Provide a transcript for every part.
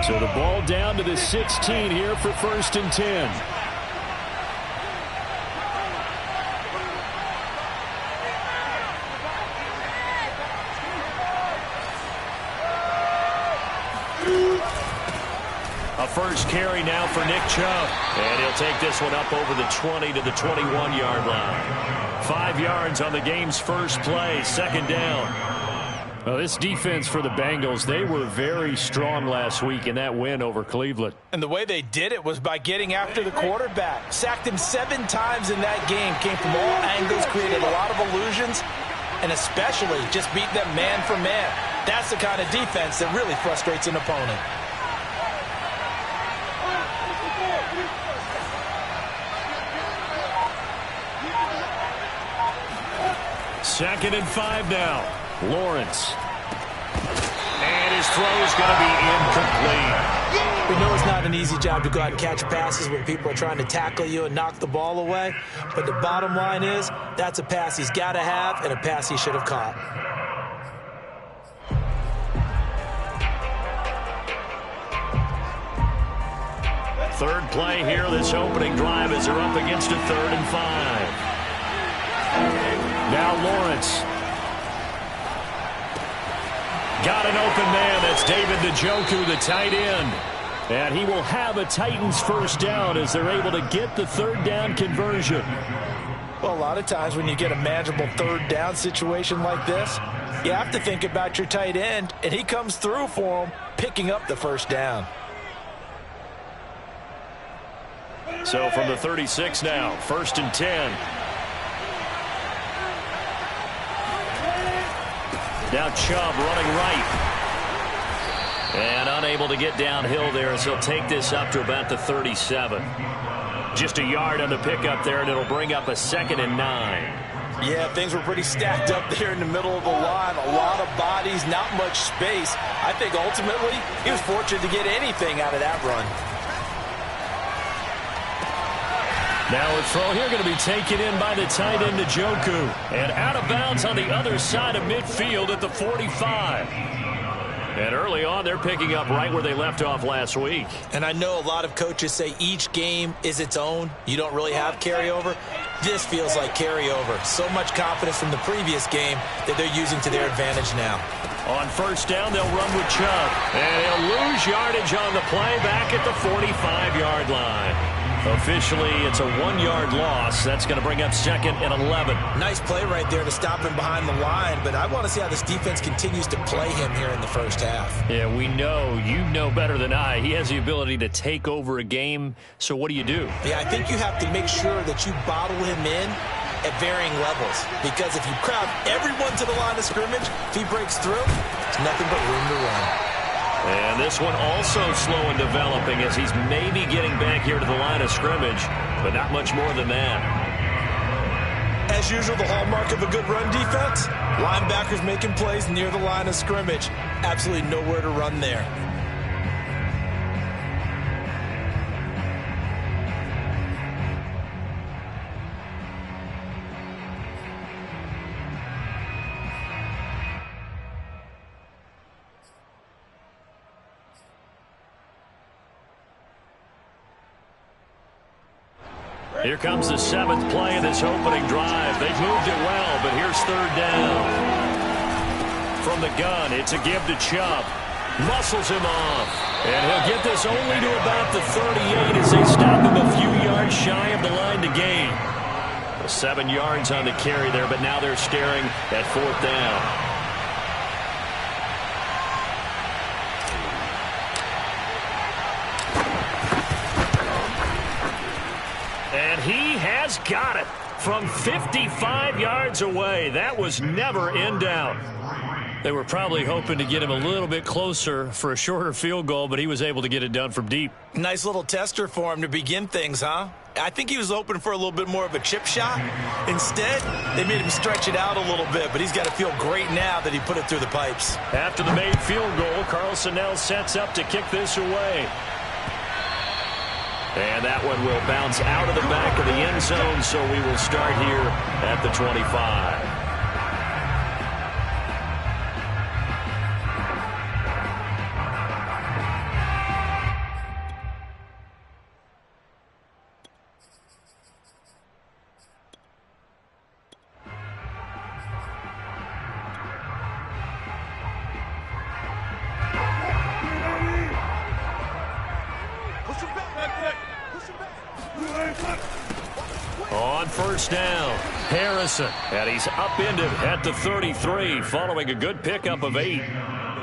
So the ball down to the 16 here for 1st and 10. A first carry now for Nick Chubb. And he'll take this one up over the 20 to the 21-yard line. 5 yards on the game's first play, 2nd down. Well, this defense for the Bengals, they were very strong last week in that win over Cleveland. And the way they did it was by getting after the quarterback. Sacked him 7 times in that game. Came from all angles, created a lot of illusions, and especially just beat them man for man. That's the kind of defense that really frustrates an opponent. Second and 5 now. Lawrence. And his throw is going to be incomplete. We know it's not an easy job to go out and catch passes when people are trying to tackle you and knock the ball away. But the bottom line is, that's a pass he's got to have and a pass he should have caught. Third play here, this opening drive as they're up against a 3rd and 5. Now Lawrence. Got an open man. That's David Njoku, the tight end. And he will have a Titans first down as they're able to get the 3rd down conversion. Well, a lot of times when you get a manageable 3rd down situation like this, you have to think about your tight end, and he comes through for him, picking up the 1st down. So from the 36 now, 1st and 10. Now Chubb running right. And unable to get downhill there as he'll take this up to about the 37. Just a yard on the pickup there, and it'll bring up a 2nd and 9. Yeah, things were pretty stacked up there in the middle of the line. A lot of bodies, not much space. I think ultimately he was fortunate to get anything out of that run. Now a throw here going to be taken in by the tight end Njoku. And out of bounds on the other side of midfield at the 45. And early on, they're picking up right where they left off last week. And I know a lot of coaches say each game is its own. You don't really have carryover. This feels like carryover. So much confidence from the previous game that they're using to their advantage now. On 1st down, they'll run with Chubb. And he'll lose yardage on the play back at the 45-yard line. Officially, it's a 1-yard loss. That's going to bring up 2nd and 11. Nice play right there to stop him behind the line, but I want to see how this defense continues to play him here in the first half. Yeah, we know. You know better than I. He has the ability to take over a game, so what do you do? Yeah, I think you have to make sure that you bottle him in at varying levels, because if you crowd everyone to the line of scrimmage, if he breaks through, it's nothing but room to run. And this one also slow in developing as he's maybe getting back here to the line of scrimmage, but not much more than that. As usual, the hallmark of a good run defense, linebackers making plays near the line of scrimmage. Absolutely nowhere to run there. Here comes the 7th play of this opening drive. They've moved it well, but here's 3rd down. From the gun, it's a give to Chubb. Muscles him off. And he'll get this only to about the 38 as they stop him a few yards shy of the line to gain. 7 yards on the carry there, but now they're staring at 4th down. And he has got it from 55 yards away. That was never in doubt. They were probably hoping to get him a little bit closer for a shorter field goal, but he was able to get it done from deep. Nice little tester for him to begin things, huh? I think he was hoping for a little bit more of a chip shot. Instead, they made him stretch it out a little bit, but he's got to feel great now that he put it through the pipes. After the made field goal, Carlson now sets up to kick this away. And that one will bounce out of the back of the end zone, so we will start here at the 25. On first down, Harrison. And he's upended at the 33 following a good pickup of 8.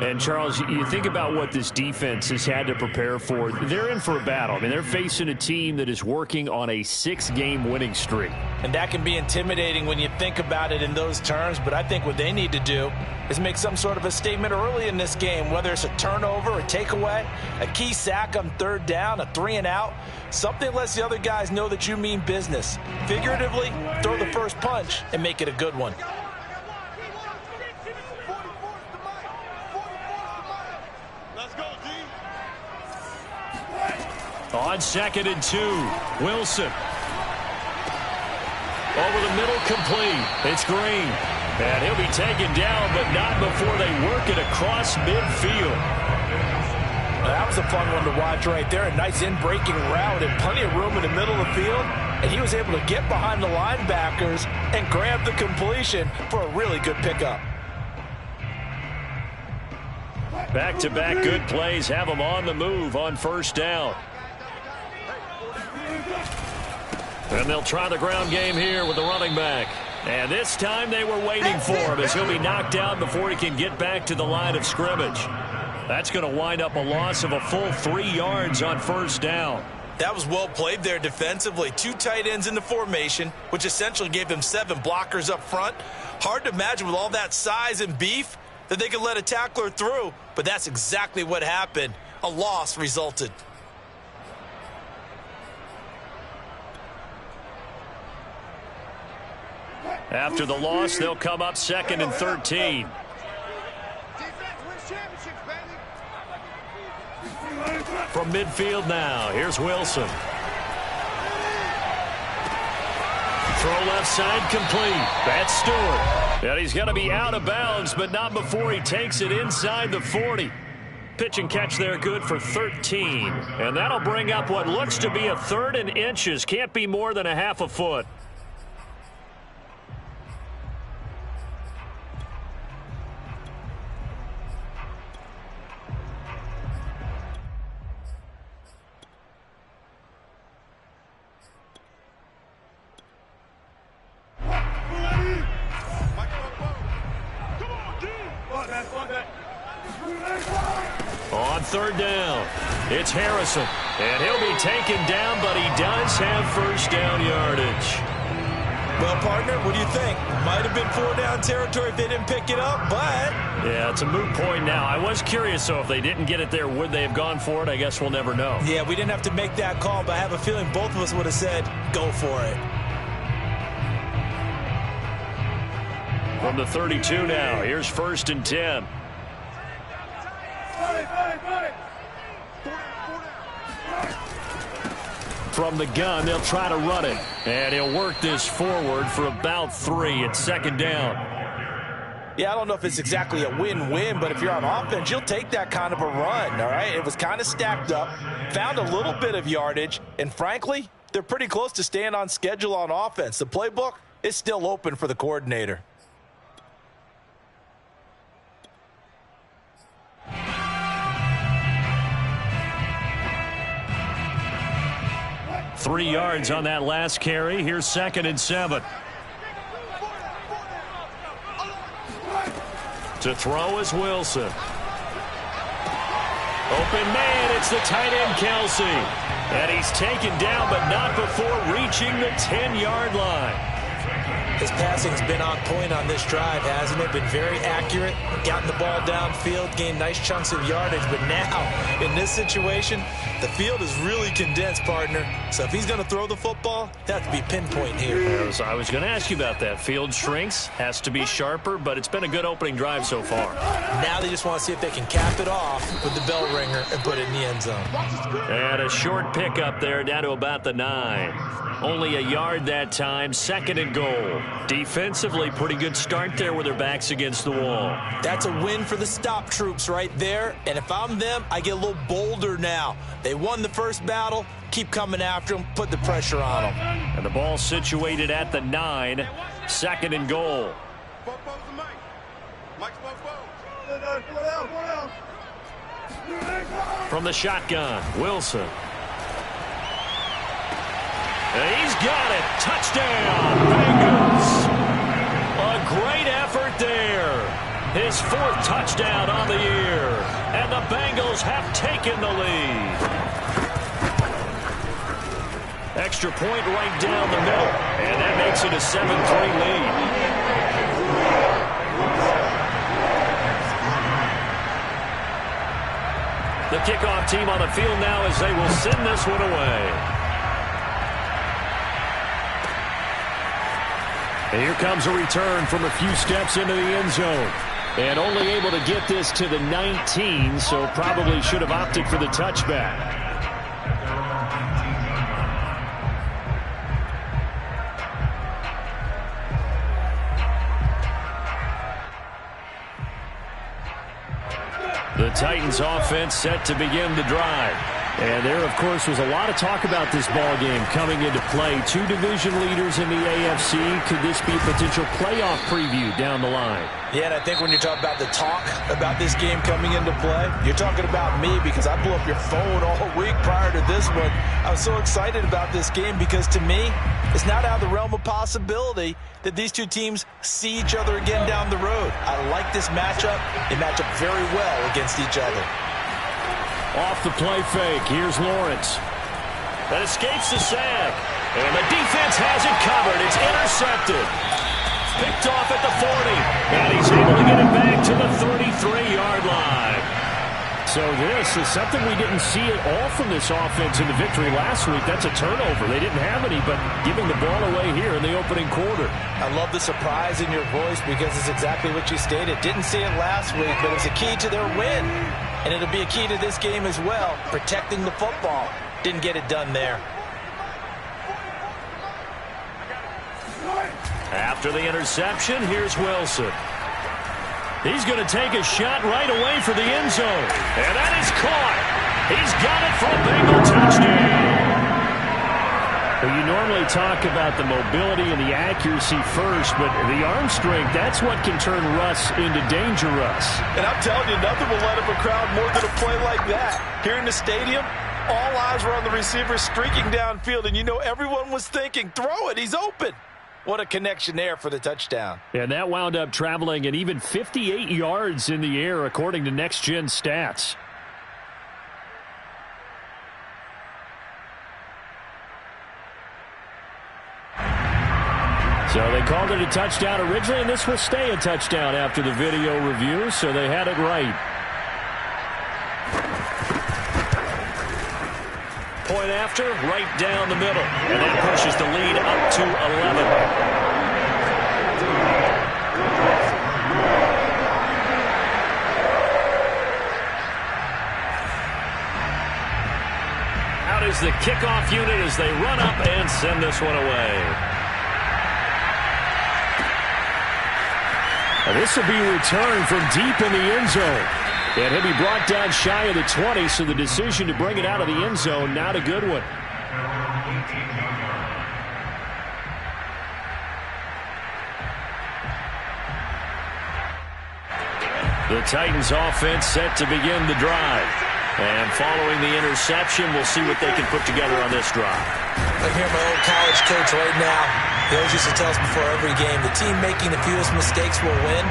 And, Charles, you think about what this defense has had to prepare for. They're in for a battle. I mean, they're facing a team that is working on a 6-game winning streak. And that can be intimidating when you think about it in those terms. But I think what they need to do is make some sort of a statement early in this game, whether it's a turnover, a takeaway, a key sack on third down, a 3-and-out. Something that lets the other guys know that you mean business. Figuratively, throw the first punch and make it a good one. On 2nd and 2, Wilson. Over the middle, complete. It's Green. And he'll be taken down, but not before they work it across midfield. That was a fun one to watch right there. A nice in-breaking route and plenty of room in the middle of the field. And he was able to get behind the linebackers and grab the completion for a really good pickup. Back-to-back good plays have them on the move on first down. And they'll try the ground game here with the running back. And this time they were waiting for him as he'll be knocked down before he can get back to the line of scrimmage. That's going to wind up a loss of a full 3 yards on first down. That was well played there defensively. 2 tight ends in the formation, which essentially gave them 7 blockers up front. Hard to imagine with all that size and beef that they could let a tackler through, but that's exactly what happened. A loss resulted. After the loss, they'll come up 2nd and 13. From midfield now, here's Wilson. Throw left side complete. That's Stewart. And he's going to be out of bounds, but not before he takes it inside the 40. Pitch and catch there good for 13. And that'll bring up what looks to be a 3rd and inches. Can't be more than a half a foot. On 3rd down, it's Harrison. And he'll be taken down, but he does have first down yardage. Well, partner, what do you think? Might have been 4-down territory if they didn't pick it up, but... Yeah, it's a moot point now. I was curious, so if they didn't get it there, would they have gone for it? I guess we'll never know. Yeah, we didn't have to make that call, but I have a feeling both of us would have said, go for it. From the 32 now, here's 1st and 10. From the gun, they'll try to run it. And he'll work this forward for about 3 at 2nd down. Yeah, I don't know if it's exactly a win-win, but if you're on offense, you'll take that kind of a run, all right? It was kind of stacked up, found a little bit of yardage, and frankly, they're pretty close to staying on schedule on offense. The playbook is still open for the coordinator. Three yards on that last carry. Here's 2nd and 7. To throw is Wilson. Open man, it's the tight end Kelsey. And he's taken down, but not before reaching the 10-yard line. His passing's been on point on this drive, hasn't it? Been very accurate, gotten the ball downfield, gained nice chunks of yardage. But now, in this situation, the field is really condensed, partner. So if he's going to throw the football, he'll have to be pinpoint here. I was going to ask you about that. Field shrinks, has to be sharper, but it's been a good opening drive so far. Now they just want to see if they can cap it off with the bell ringer and put it in the end zone. And a short pickup there down to about the 9. Only a yard that time, 2nd and goal. Defensively, pretty good start there with their backs against the wall. That's a win for the stop troops right there. And if I'm them, I get a little bolder now. They won the first battle. Keep coming after them. Put the pressure on them. And the ball situated at the 9. 2nd and goal. From the shotgun, Wilson. He's got it. Touchdown, Bengals. A great effort there. His 4th touchdown on the year. And the Bengals have taken the lead. Extra point right down the middle. And that makes it a 7-3 lead. The kickoff team on the field now as they will send this one away. And here comes a return from a few steps into the end zone. And only able to get this to the 19, so probably should have opted for the touchback. The Titans offense set to begin the drive. And there, of course, was a lot of talk about this ball game coming into play. 2 division leaders in the AFC. Could this be a potential playoff preview down the line? Yeah, and I think when you're talking about the talk about this game coming into play, you're talking about me because I blew up your phone all week prior to this one. I was so excited about this game because to me, it's not out of the realm of possibility that these two teams see each other again down the road. I like this matchup. They match up very well against each other. Off the play fake, here's Lawrence. That escapes the sack. And the defense has it covered. It's intercepted. Picked off at the 40. And he's able to get it back to the 33-yard line. So this is something we didn't see at all from this offense in the victory last week. That's a turnover. They didn't have any, but giving the ball away here in the opening quarter. I love the surprise in your voice because it's exactly what you stated. Didn't see it last week, but it's a key to their win. And it'll be a key to this game as well, protecting the football. Didn't get it done there. After the interception, here's Wilson. He's going to take a shot right away for the end zone. And that is caught. He's got it for a Bengal touchdown. Well, you normally talk about the mobility and the accuracy first, but the arm strength, that's what can turn Russ into danger Russ. And I'm telling you, nothing will let up a crowd more than a play like that. Here in the stadium, all eyes were on the receiver streaking downfield, and you know everyone was thinking, throw it, he's open. What a connection there for the touchdown. And that wound up traveling at even 58 yards in the air, according to Next Gen Stats. So they called it a touchdown originally, and this will stay a touchdown after the video review, so they had it right. Point after, right down the middle. And that pushes the lead up to 11. Out is the kickoff unit as they run up and send this one away. Now this will be returned from deep in the end zone. And he'll be brought down shy of the 20, so the decision to bring it out of the end zone, not a good one. The Titans offense set to begin the drive. And following the interception, we'll see what they can put together on this drive. I hear my old college coach right now. He always used to tell us before every game, the team making the fewest mistakes will win.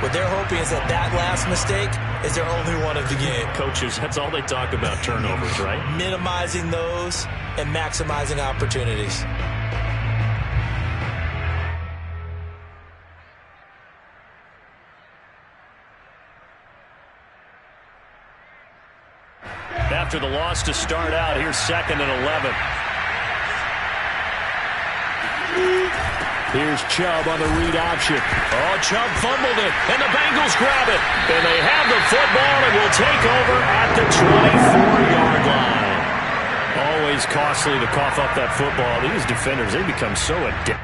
What they're hoping is that last mistake is their only one of the game. Coaches, that's all they talk about, turnovers, right? Minimizing those and maximizing opportunities. After the loss to start out, here's 2nd and 11. Here's Chubb on the read option. Oh, Chubb fumbled it, and the Bengals grab it. And they have the football and will take over at the 24-yard line. Always costly to cough up that football. These defenders, they become so adept.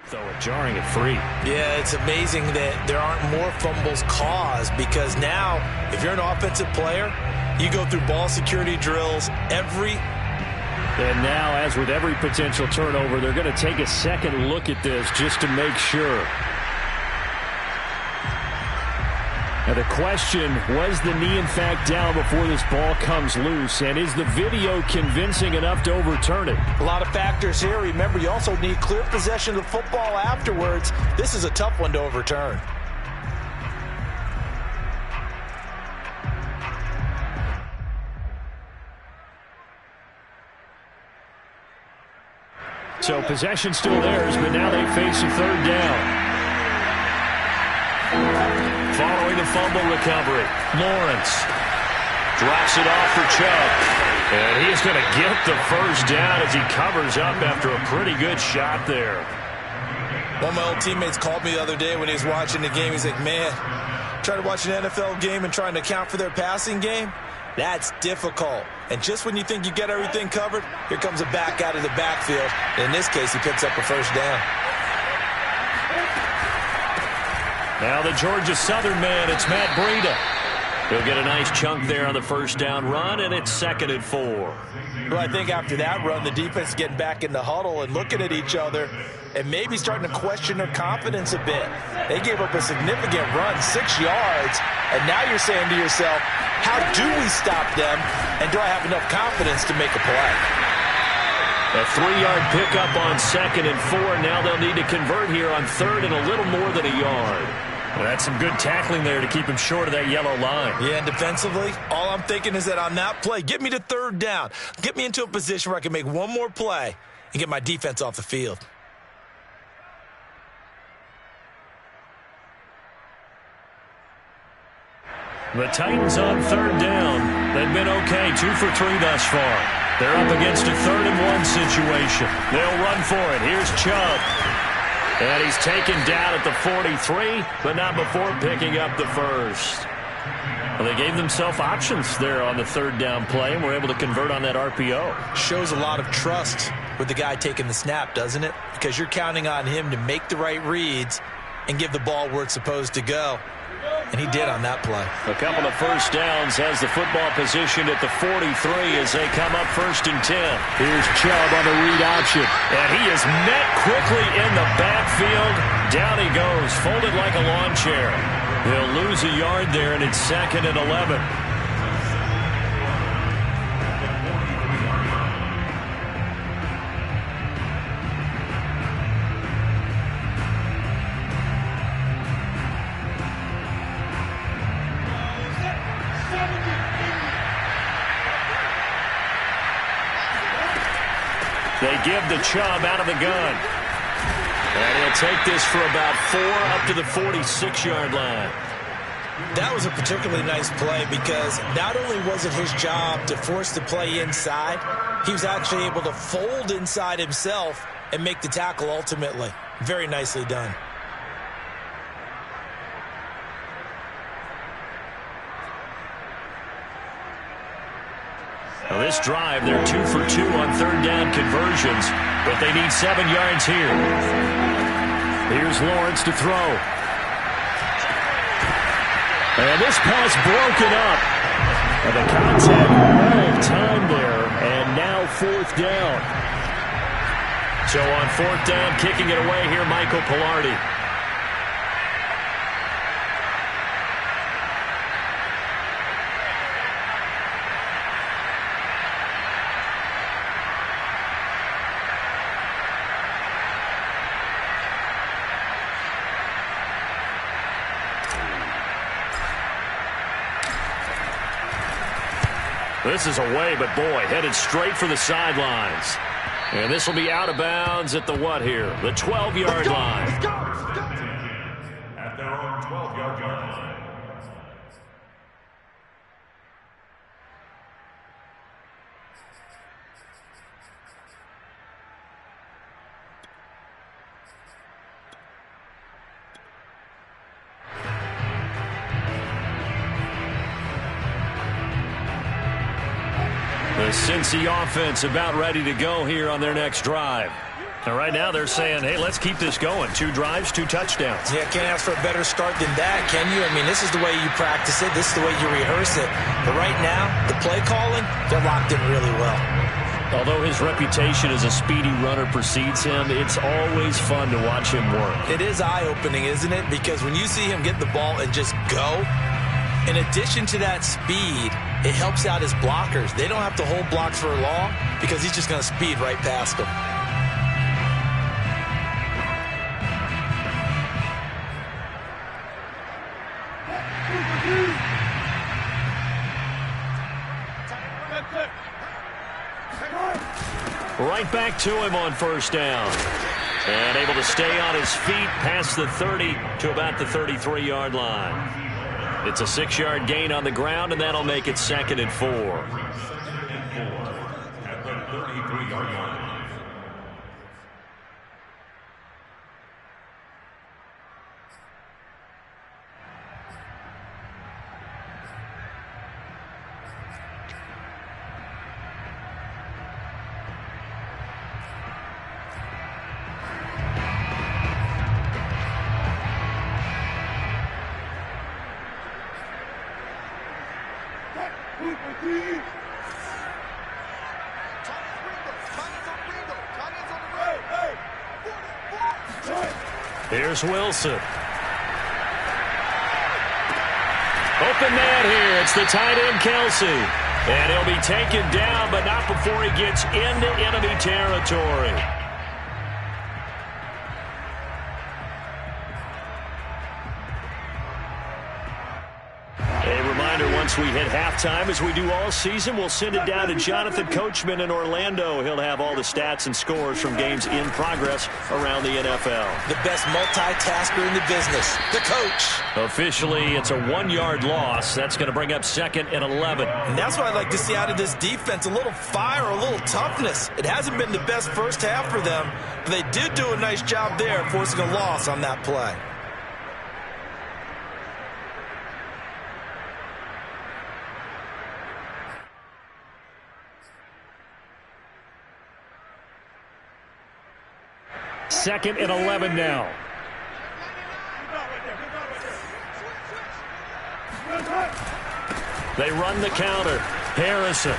Throw it, jarring it free. Yeah, it's amazing that there aren't more fumbles caused because now, if you're an offensive player, you go through ball security drills And now, as with every potential turnover, they're going to take a second look at this just to make sure. Now the question, was the knee in fact down before this ball comes loose? And is the video convincing enough to overturn it? A lot of factors here. Remember, you also need clear possession of the football afterwards. This is a tough one to overturn. So possession still theirs, but now they face a third down. Following the fumble recovery, Lawrence drops it off for Chubb. And he's going to get the first down as he covers up after a pretty good shot there. One of my old teammates called me the other day when he was watching the game. He's like, man, trying to watch an NFL game and trying to account for their passing game? That's difficult. And just when you think you get everything covered, here comes a back out of the backfield. In this case, he picks up a first down. Now the Georgia Southern man, it's Matt Breida. He'll get a nice chunk there on the first down run, and it's 2nd and 4. Well, I think after that run, the defense is getting back in the huddle and looking at each other and maybe starting to question their confidence a bit. They gave up a significant run, 6 yards, and now you're saying to yourself, how do we stop them, and do I have enough confidence to make a play? A 3-yard pickup on 2nd and 4. Now they'll need to convert here on 3rd and a little more than a yard. Well, that's some good tackling there to keep him short of that yellow line. Yeah, and defensively, all I'm thinking is that on that play, get me to 3rd down. Get me into a position where I can make one more play and get my defense off the field. The Titans on 3rd down. They've been okay, 2 for 3 thus far. They're up against a 3rd and 1 situation. They'll run for it. Here's Chubb. And he's taken down at the 43, but not before picking up the first. Well, they gave themselves options there on the 3rd down play and were able to convert on that RPO. Shows a lot of trust with the guy taking the snap, doesn't it? Because you're counting on him to make the right reads and give the ball where it's supposed to go. And he did on that play. A couple of first downs, has the football positioned at the 43 as they come up 1st and 10. Here's Chubb on the read option. And he is met quickly in the backfield. Down he goes, folded like a lawn chair. He'll lose a yard there, and it's 2nd and 11. They give the Chubb out of the gun. And he'll take this for about 4 up to the 46-yard line. That was a particularly nice play because not only was it his job to force the play inside, he was actually able to fold inside himself and make the tackle ultimately. Very nicely done. Now this drive, they're 2 for 2 on 3rd down conversions, but they need 7 yards here. Here's Lawrence to throw. And this pass broken up. And the contact well timed there, and now 4th down. So on 4th down, kicking it away here, Michael Palardy. This is away, but boy, headed straight for the sidelines. And this will be out of bounds at the what here? The 12-yard line. Let's go. At their own 12-yard line. The Cincy offense about ready to go here on their next drive. And right now they're saying, hey, let's keep this going. 2 drives, 2 touchdowns. Yeah, can't ask for a better start than that, can you? I mean, this is the way you practice it. This is the way you rehearse it. But right now, the play calling, they're locked in really well. Although his reputation as a speedy runner precedes him, it's always fun to watch him work. It is eye-opening, isn't it? Because when you see him get the ball and just go, In addition to that speed, it helps out his blockers. They don't have to hold blocks for long because he's just going to speed right past them. Right back to him on first down. And able to stay on his feet past the 30 to about the 33-yard line. It's a 6-yard gain on the ground, and that'll make it 2nd and 4. At the 33-yard line. Here's Wilson. Open man here. It's the tight end, Kelsey. And he'll be taken down, but not before he gets into enemy territory. A reminder, once we hit halftime, as we do all season, we'll send it down to Jonathan Coachman in Orlando. He'll have all the stats and scores from games in progress around the NFL. The best multitasker in the business, the coach. Officially, it's a 1-yard loss. That's going to bring up 2nd and 11. And that's what I'd like to see out of this defense, a little fire, a little toughness. It hasn't been the best first half for them, but they did do a nice job there forcing a loss on that play. Second and 11 now. They run the counter. Harrison.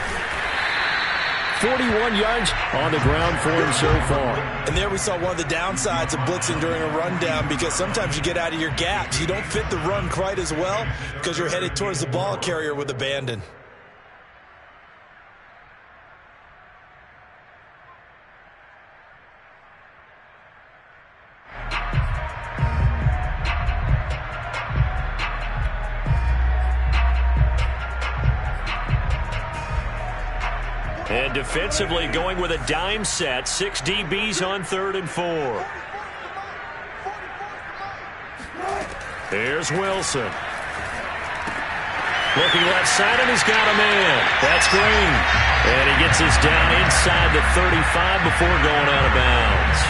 41 yards on the ground for him so far. And there we saw one of the downsides of blitzing during a rundown, because sometimes you get out of your gaps. You don't fit the run quite as well because you're headed towards the ball carrier with abandon. And defensively going with a dime set. 6 DBs on 3rd and 4. Here's Wilson. Looking left side, and he's got him in. That's Green. And he gets us down inside the 35 before going out of bounds.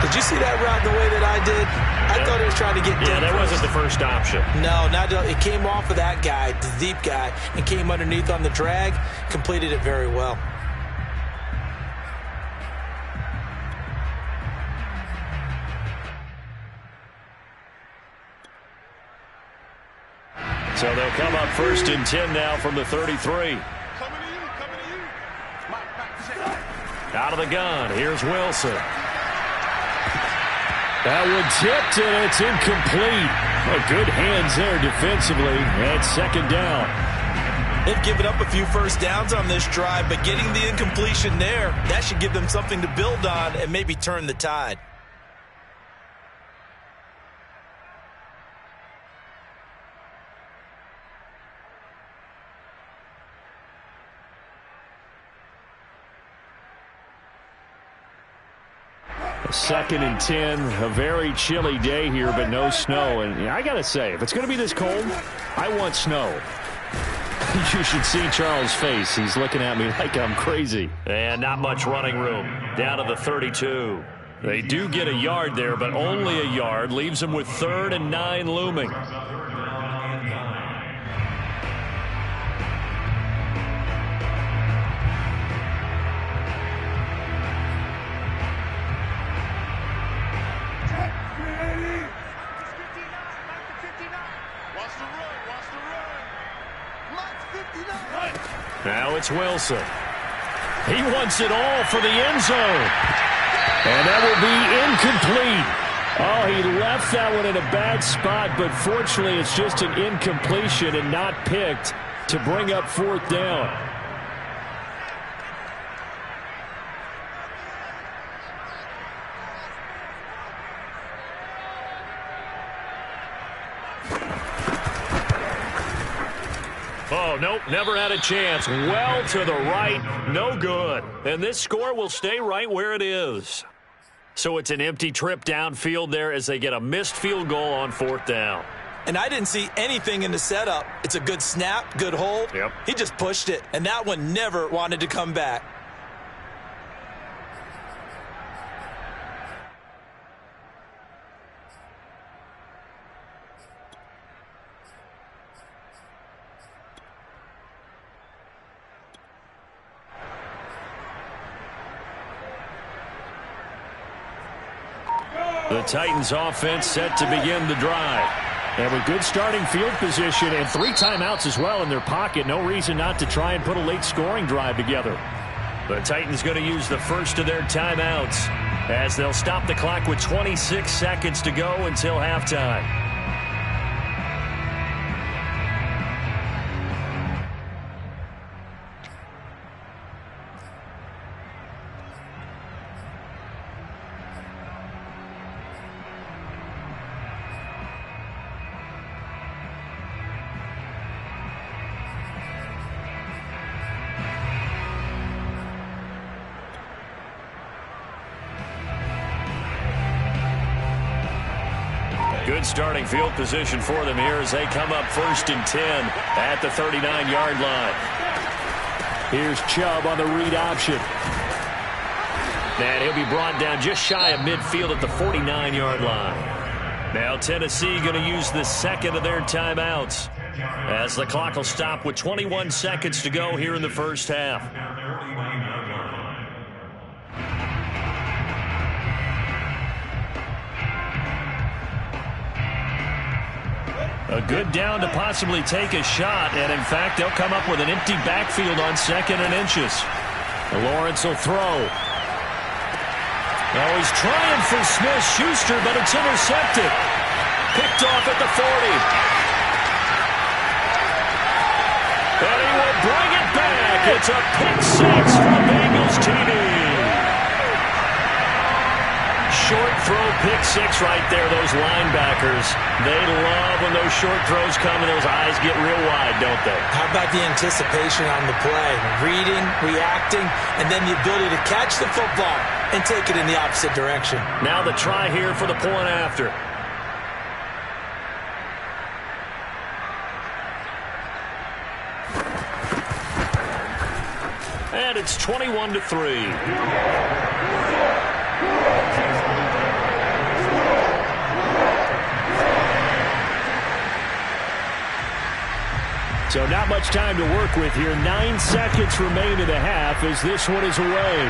Did you see that route the way that I did? I thought he was trying to get deep. Yeah, that wasn't the first option. No, it came off of that guy, the deep guy, and came underneath on the drag. Completed it very well. So they'll come up 1st and 10 now from the 33. Out of the gun, here's Wilson. That one tipped, and it's incomplete. Good hands there defensively at 2nd down. They've given up a few first downs on this drive, but getting the incompletion there, that should give them something to build on and maybe turn the tide. Second and 10, a very chilly day here, but no snow. And I got to say, if it's going to be this cold, I want snow. You should see Charles' face. He's looking at me like I'm crazy. And not much running room. Down to the 32. They do get a yard there, but only a yard. Leaves them with 3rd and 9 looming. Now it's Wilson. He wants it all for the end zone. And that will be incomplete. Oh, he left that one in a bad spot, but fortunately it's just an incompletion and not picked to bring up 4th down. Oh, nope, never had a chance. Well to the right, no good. And this score will stay right where it is. So it's an empty trip downfield there as they get a missed field goal on 4th down. And I didn't see anything in the setup. It's a good snap, good hold. Yep. He just pushed it, and that one never wanted to come back. The Titans offense set to begin the drive. And with good starting field position and 3 timeouts as well in their pocket, no reason not to try and put a late scoring drive together. The Titans going to use the first of their timeouts as they'll stop the clock with 26 seconds to go until halftime. Good starting field position for them here as they come up 1st and 10 at the 39-yard line. Here's Chubb on the read option. And he'll be brought down just shy of midfield at the 49-yard line. Now Tennessee going to use the second of their timeouts as the clock will stop with 21 seconds to go here in the first half. A good down to possibly take a shot, and in fact, they'll come up with an empty backfield on 2nd and inches. Lawrence will throw. Oh, he's trying for Smith-Schuster, but it's intercepted. Picked off at the 40. And he will bring it back. It's a pick 6 from Bengals TD. Short throw, pick 6 right there. Those linebackers, they love when those short throws come and those eyes get real wide, don't they? How about the anticipation on the play? Reading, reacting, and then the ability to catch the football and take it in the opposite direction. Now the try here for the point after. And it's 21-3. So not much time to work with here. 9 seconds remain in the half as this one is away.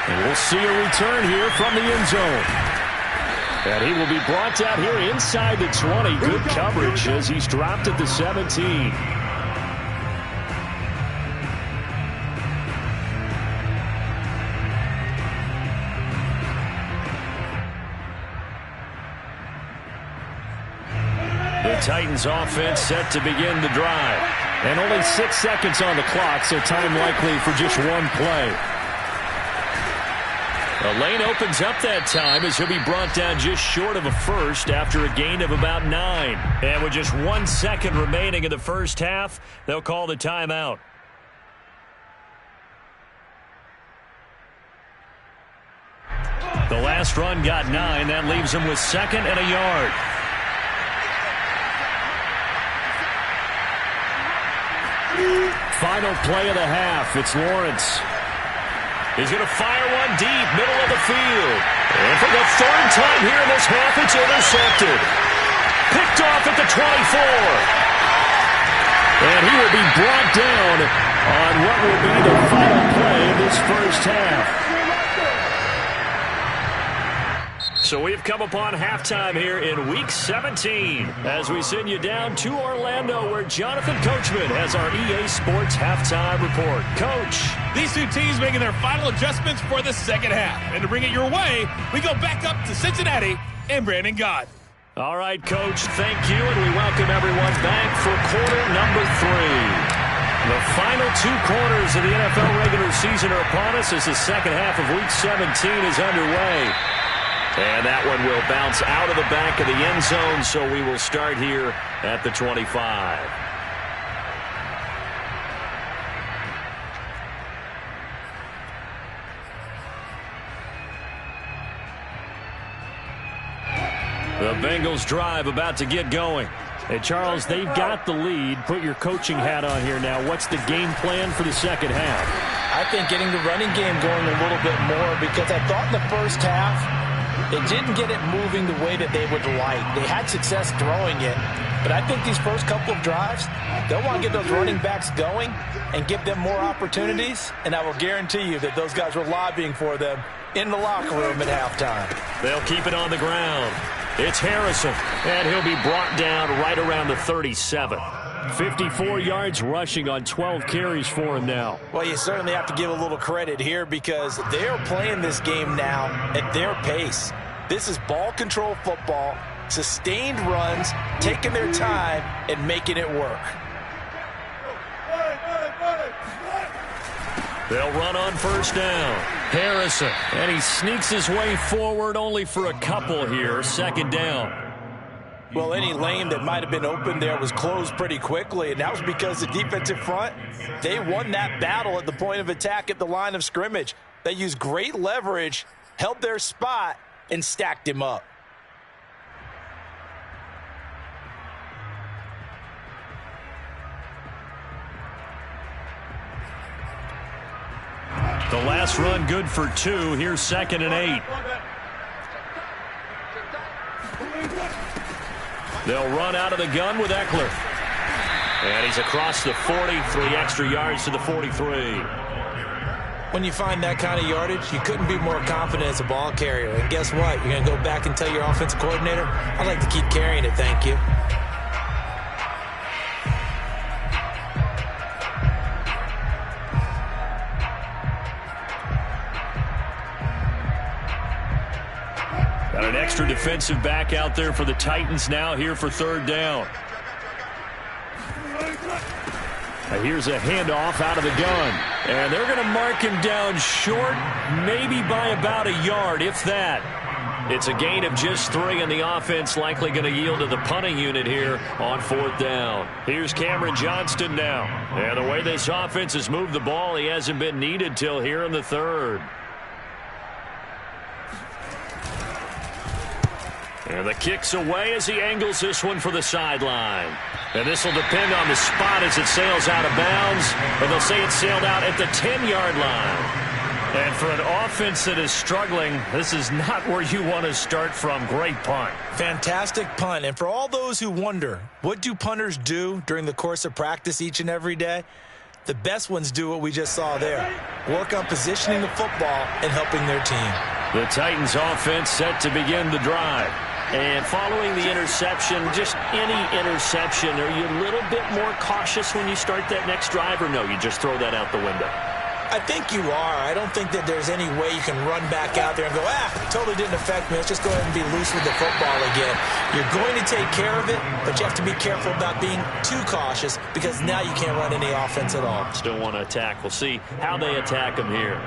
And we'll see a return here from the end zone. And he will be brought down here inside the 20. Good coverage as he's dropped at the 17. The Titans offense set to begin the drive. And only 6 seconds on the clock, so time likely for just one play. The lane opens up that time as he'll be brought down just short of a first after a gain of about 9. And with just 1 second remaining in the first half, they'll call the timeout. The last run got 9. That leaves him with 2nd and a yard. Final play of the half. It's Lawrence. He's going to fire one deep, middle of the field. And for the 3rd time here in this half, it's intercepted. Picked off at the 24. And he will be brought down on what will be the final play of this first half. So we've come upon halftime here in Week 17 as we send you down to Orlando where Jonathan Coachman has our EA Sports Halftime Report. Coach. These two teams making their final adjustments for the second half. And to bring it your way, we go back up to Cincinnati and Brandon Gott. All right, Coach, thank you, and we welcome everyone back for quarter number 3. The final 2 quarters of the NFL regular season are upon us as the second half of Week 17 is underway. And that one will bounce out of the back of the end zone, so we will start here at the 25. The Bengals drive about to get going. Hey, Charles, they've got the lead. Put your coaching hat on here now. What's the game plan for the second half? I think getting the running game going a little bit more because I thought in the first half they didn't get it moving the way that they would like. They had success throwing it, but I think these first couple of drives, they'll want to get those running backs going and give them more opportunities, and I will guarantee you that those guys were lobbying for them in the locker room at halftime. They'll keep it on the ground. It's Harrison, and he'll be brought down right around the 37. 54 yards rushing on 12 carries for him now. Well, you certainly have to give a little credit here because they're playing this game now at their pace. This is ball control football, sustained runs, taking their time and making it work. They'll run on first down. Harrison, and he sneaks his way forward only for a couple here. Second down. Well, any lane that might have been open there was closed pretty quickly, and that was because the defensive front, they won that battle at the point of attack at the line of scrimmage. They used great leverage, held their spot, and stacked him up. The last run good for 2. Here's 2nd and 8. They'll run out of the gun with Eckler. And he's across the 40, 3 extra yards to the 43. When you find that kind of yardage, you couldn't be more confident as a ball carrier. And guess what? You're going to go back and tell your offensive coordinator, I'd like to keep carrying it, thank you. Got an extra defensive back out there for the Titans now here for 3rd down. Now here's a handoff out of the gun. And they're going to mark him down short, maybe by about a yard, if that. It's a gain of just 3, and the offense likely going to yield to the punting unit here on 4th down. Here's Cameron Johnston now. And the way this offense has moved the ball, he hasn't been needed till here in the 3rd. And the kick's away as he angles this one for the sideline. And this will depend on the spot as it sails out of bounds. But they'll say it sailed out at the 10-yard line. And for an offense that is struggling, this is not where you want to start from. Great punt. Fantastic punt. And for all those who wonder, what do punters do during the course of practice each and every day? The best ones do what we just saw there. Work on positioning the football and helping their team. The Titans offense set to begin the drive. And following the interception, just any interception, are you a little bit more cautious when you start that next drive, or no, you just throw that out the window? I think you are. I don't think that there's any way you can run back out there and go, totally didn't affect me. Let's just go ahead and be loose with the football again. You're going to take care of it, but you have to be careful about being too cautious because now you can't run any offense at all. Still want to attack. We'll see how they attack them here.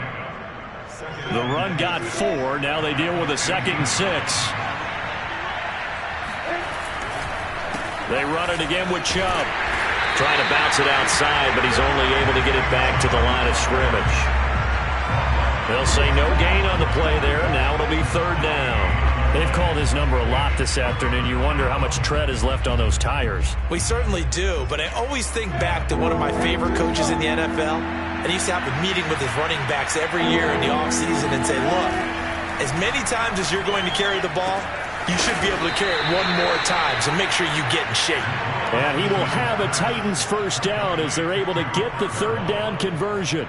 The run got 4. Now they deal with a 2nd and 6. They run it again with Chubb. Trying to bounce it outside, but he's only able to get it back to the line of scrimmage. They'll say no gain on the play there. Now it'll be 3rd down. They've called his number a lot this afternoon. You wonder how much tread is left on those tires. We certainly do, but I always think back to one of my favorite coaches in the NFL. And he used to have a meeting with his running backs every year in the offseason and say, look, as many times as you're going to carry the ball, you should be able to carry it one more time, so make sure you get in shape. And he will have a Titans first down as they're able to get the 3rd down conversion.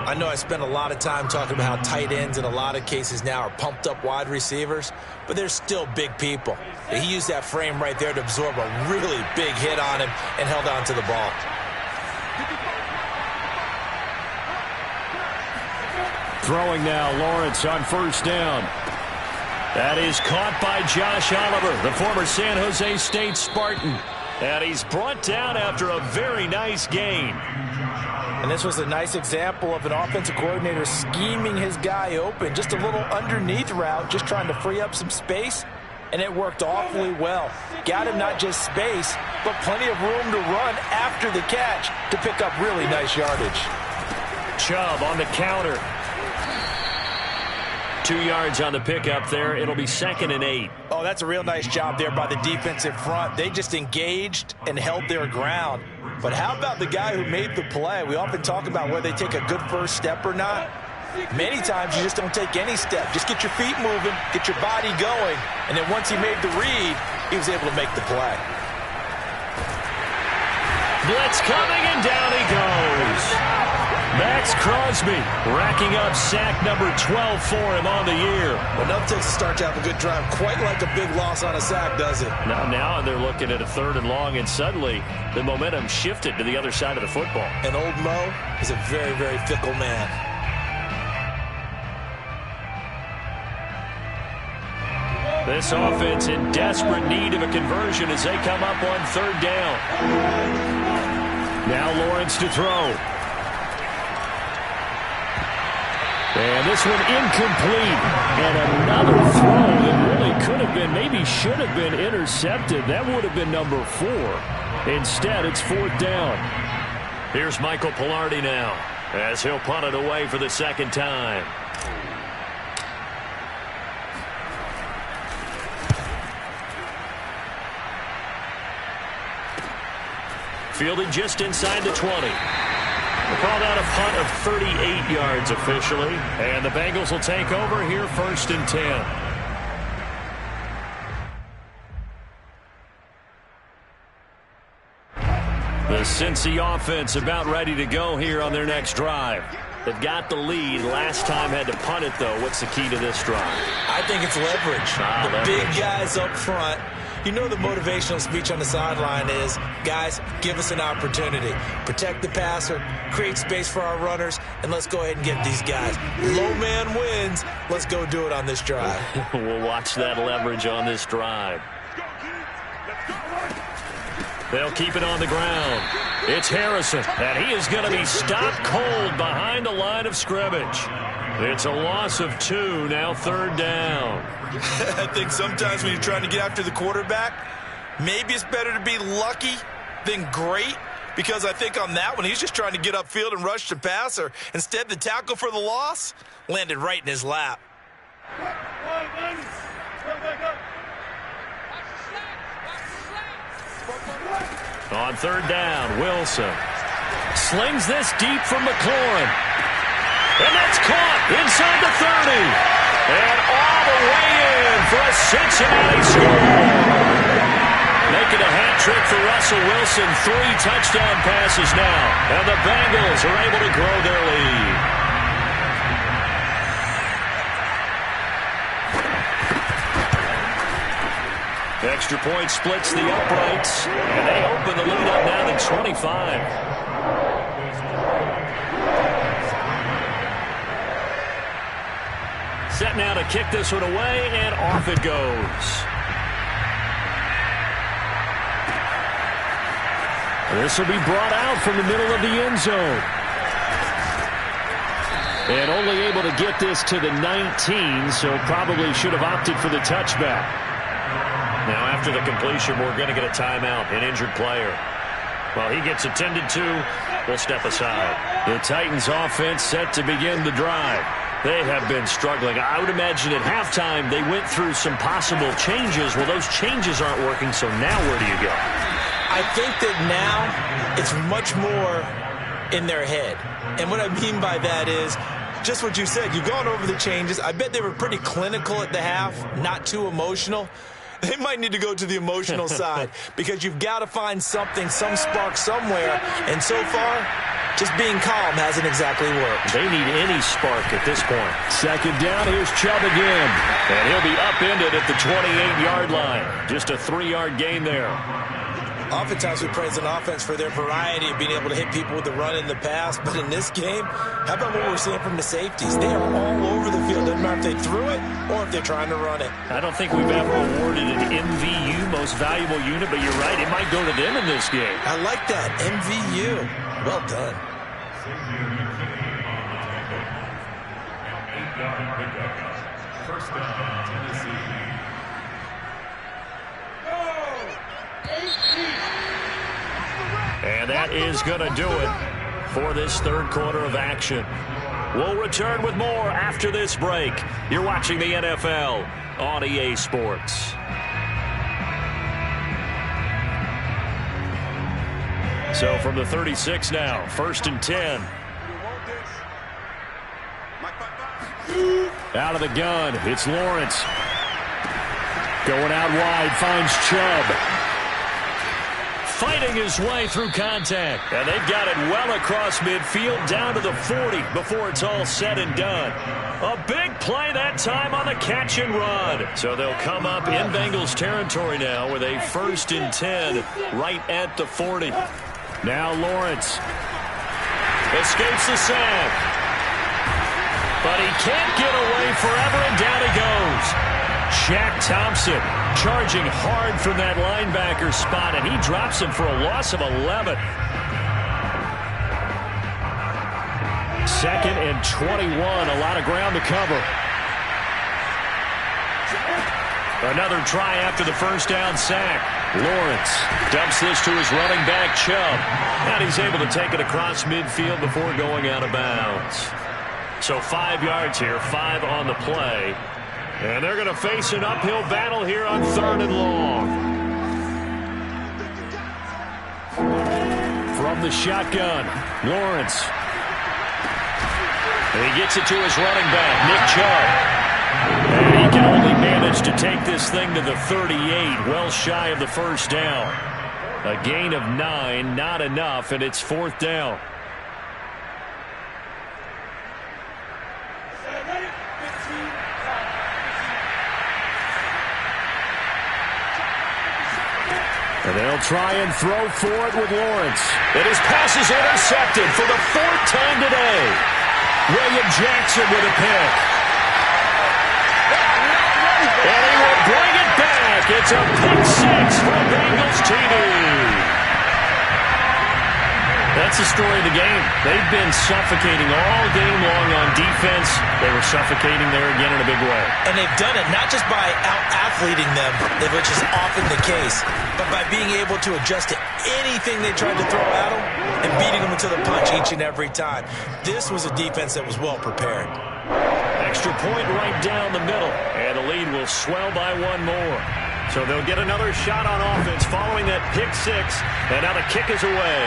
I know I spent a lot of time talking about how tight ends in a lot of cases now are pumped up wide receivers, but they're still big people. He used that frame right there to absorb a really big hit on him and held on to the ball. Throwing now, Lawrence on first down. That is caught by Josh Oliver, the former San Jose State Spartan. And he's brought down after a very nice gain. And this was a nice example of an offensive coordinator scheming his guy open. Just a little underneath route, just trying to free up some space. And it worked awfully well. Got him not just space, but plenty of room to run after the catch to pick up really nice yardage. Chubb on the counter. 2 yards on the pickup there. It'll be 2nd and 8. Oh, that's a real nice job there by the defensive front. They just engaged and held their ground. But how about the guy who made the play? We often talk about whether they take a good first step or not. Many times you just don't take any step. Just get your feet moving, get your body going, and then once he made the read, he was able to make the play. Blitz coming, and down he goes. Max Crosby racking up sack number 12 for him on the year. Well, enough takes to start to have a good drive. Quite like a big loss on a sack, does it? Now they're looking at a 3rd and long, and suddenly the momentum shifted to the other side of the football. And old Mo is a very, very fickle man. This offense in desperate need of a conversion as they come up on 3rd down. Now Lawrence to throw. And this one incomplete. And another throw that really could have been, maybe should have been intercepted. That would have been number 4. Instead, it's 4th down. Here's Michael Palardy now as he'll punt it away for the 2nd time. Fielded just inside the 20. We'll call that a punt of 38 yards officially. And the Bengals will take over here 1st and 10. The Cincy offense about ready to go here on their next drive. They've got the lead. Last time had to punt it, though. What's the key to this drive? I think it's leverage. The big guys up front. You know the motivational speech on the sideline is, guys, give us an opportunity. Protect the passer, create space for our runners, and let's go ahead and get these guys. Low man wins. Let's go do it on this drive. We'll watch that leverage on this drive. They'll keep it on the ground. It's Harrison, and he is going to be stopped cold behind the line of scrimmage. It's a loss of 2, now 3rd down. I think sometimes when you're trying to get after the quarterback, maybe it's better to be lucky than great, because I think on that one, he's just trying to get upfield and rush the passer. Instead, the tackle for the loss landed right in his lap. On 3rd down, Wilson slings this deep from McLaurin. And that's caught inside the 30. And all the way in for a Cincinnati score. Making a hat trick for Russell Wilson. 3 touchdown passes now. And the Bengals are able to grow their lead. Extra point splits the uprights. And they open the lead up now to 25. Set now to kick this one away, and off it goes. This will be brought out from the middle of the end zone. And only able to get this to the 19, so probably should have opted for the touchback. Now after the completion, we're going to get a timeout, an injured player. While he gets attended to, we'll step aside. The Titans offense set to begin the drive. They have been struggling. I would imagine at halftime they went through some possible changes. Well, those changes aren't working, so now where do you go? I think that now it's much more in their head. And what I mean by that is just what you said. You've gone over the changes. I bet they were pretty clinical at the half, not too emotional. They might need to go to the emotional side because you've got to find something, some spark somewhere. And so far, Just being calm hasn't exactly worked. They need any spark at this point. Second down, here's Chubb again. And he'll be upended at the 28-yard line. Just a 3-yard gain there. Oftentimes we praise an offense for their variety of being able to hit people with the run and the pass. But in this game, how about what we're seeing from the safeties? They are all over the field. Doesn't matter if they threw it or if they're trying to run it. I don't think we've ever awarded an MVU, most valuable unit, but you're right. It might go to them in this game. I like that. MVU. Well done. First down, Tennessee. And that is going to do it for this third quarter of action. We'll return with more after this break. You're watching the NFL on EA Sports. So from the 36 now, 1st and 10. Out of the gun, it's Lawrence. Going out wide, finds Chubb. Fighting his way through contact. And they've got it well across midfield down to the 40 before it's all said and done. A big play that time on the catch and run. So they'll come up in Bengals territory now with a 1st and 10 right at the 40. Now Lawrence escapes the sack. But he can't get away forever, and down he goes. Shaq Thompson charging hard from that linebacker spot, and he drops him for a loss of 11. 2nd and 21, a lot of ground to cover. Another try after the first down sack. Lawrence dumps this to his running back, Chubb. And he's able to take it across midfield before going out of bounds. So 5 yards here, 5 on the play. And they're going to face an uphill battle here on 3rd and long. From the shotgun, Lawrence. And he gets it to his running back, Nick Chubb. And he can only manage to take this thing to the 38, well shy of the first down. A gain of 9, not enough, and it's 4th down. And they'll try and throw for it with Lawrence. And his pass is intercepted for the 4th time today. William Jackson with a pick. And he will bring it back. It's a pick 6 for Bengals TD. That's the story of the game. They've been suffocating all game long on defense. They were suffocating there again in a big way. And they've done it not just by out-athleting them, which is often the case, but by being able to adjust to anything they tried to throw at them and beating them to the punch each and every time. This was a defense that was well prepared. Extra point right down the middle, and the lead will swell by 1 more. So they'll get another shot on offense following that pick 6, and now the kick is away.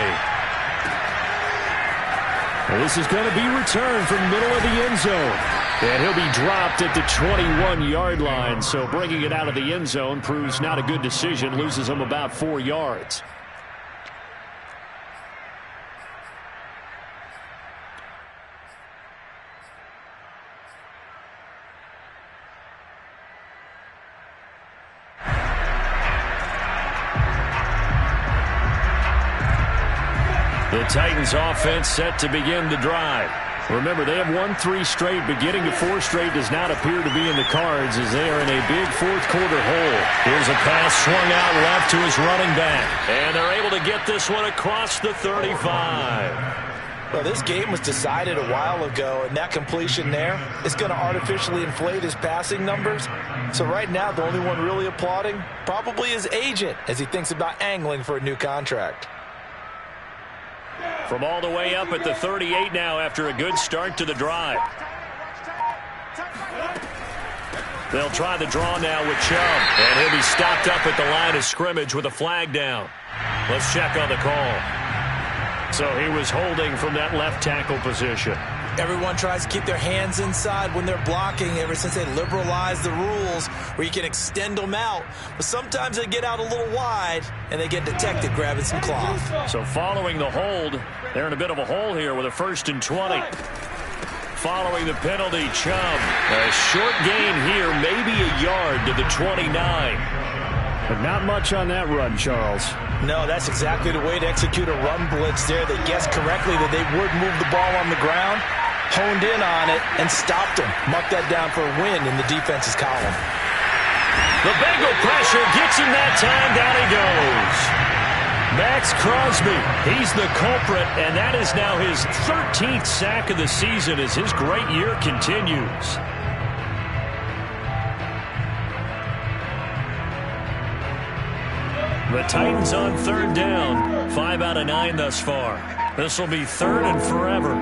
This is going to be returned from middle of the end zone. And he'll be dropped at the 21-yard line. So bringing it out of the end zone proves not a good decision. Loses him about 4 yards. The Titans offense set to begin the drive. Remember, they have won 3 straight, but getting to 4 straight does not appear to be in the cards as they are in a big 4th quarter hole. Here's a pass swung out left to his running back. And they're able to get this one across the 35. Well, this game was decided a while ago, and that completion there is going to artificially inflate his passing numbers. So right now, the only one really applauding probably his agent as he thinks about angling for a new contract. From all the way up at the 38 now after a good start to the drive. They'll try the draw now with Chubb. And he'll be stopped up at the line of scrimmage with a flag down. Let's check on the call. So he was holding from that left tackle position. Everyone tries to keep their hands inside when they're blocking ever since they liberalized the rules where you can extend them out. But sometimes they get out a little wide and they get detected grabbing some cloth. So following the hold, they're in a bit of a hole here with a 1st and 20. Following the penalty, Chubb. A short gain here, maybe a yard to the 29. But not much on that run, Charles. No, that's exactly the way to execute a run blitz there. They guessed correctly that they would move the ball on the ground, honed in on it, and stopped them. Mucked that down for a win in the defense's column. The Bengal pressure gets him that time. Down he goes. Max Crosby, he's the culprit, and that is now his 13th sack of the season as his great year continues. The Titans on 3rd down. 5 out of 9 thus far. This will be 3rd and forever.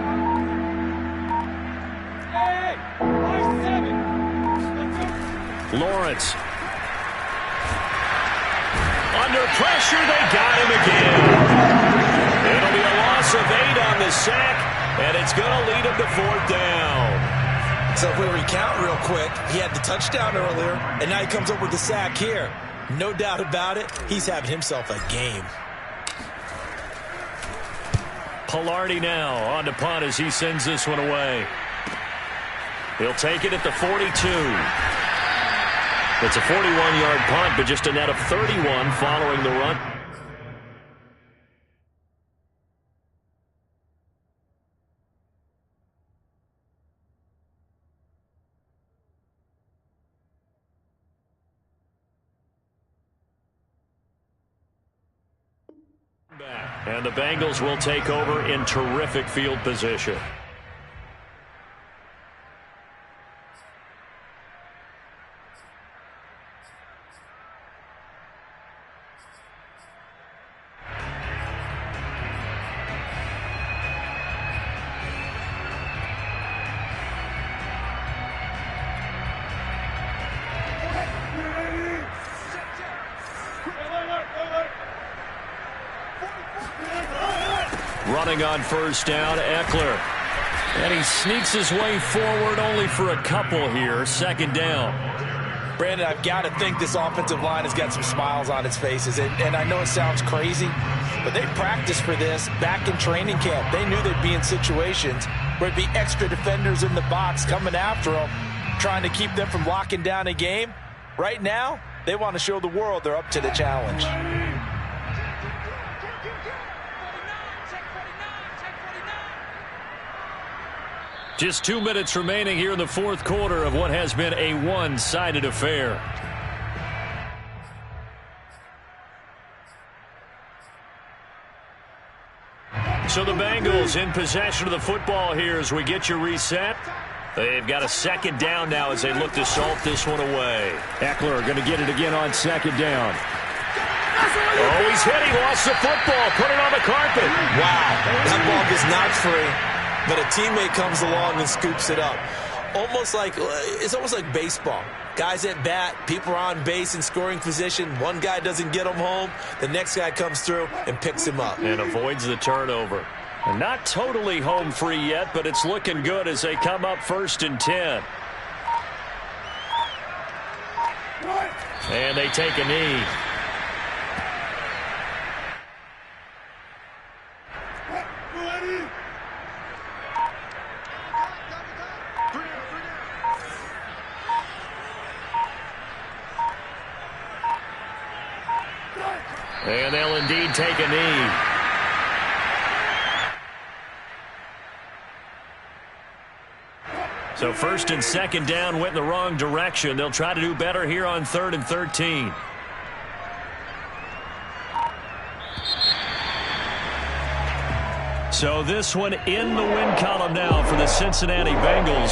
Lawrence. Under pressure, they got him again. It'll be a loss of 8 on the sack, and it's going to lead him to 4th down. So if we recount real quick, he had the touchdown earlier, and now he comes up with the sack here. No doubt about it, he's having himself a game. Pilardi now on to punt as he sends this one away. He'll take it at the 42. It's a 41-yard punt, but just a net of 31 following the run. And the Bengals will take over in terrific field position. Running on 1st down, Eckler. And he sneaks his way forward only for a couple here. 2nd down. Brandon, I've got to think this offensive line has got some smiles on its faces. And I know it sounds crazy, but they practiced for this back in training camp. They knew they'd be in situations where it'd be extra defenders in the box coming after them, trying to keep them from locking down a game. Right now, they want to show the world they're up to the challenge. Just 2 minutes remaining here in the 4th quarter of what has been a one-sided affair. So the Bengals in possession of the football here as we get you reset. They've got a 2nd down now as they look to salt this one away. Eckler going to get it again on 2nd down. Oh, he's hit. He lost the football. Put it on the carpet. Wow, that ball was not free. But a teammate comes along and scoops it up. It's almost like baseball. Guys at bat, people are on base in scoring position. One guy doesn't get him home. The next guy comes through and picks him up. And avoids the turnover. And not totally home free yet, but it's looking good as they come up 1st and 10. And they take a knee. And they'll indeed take a knee. So 1st and 2nd down went in the wrong direction. They'll try to do better here on 3rd and 13. So this one in the win column now for the Cincinnati Bengals.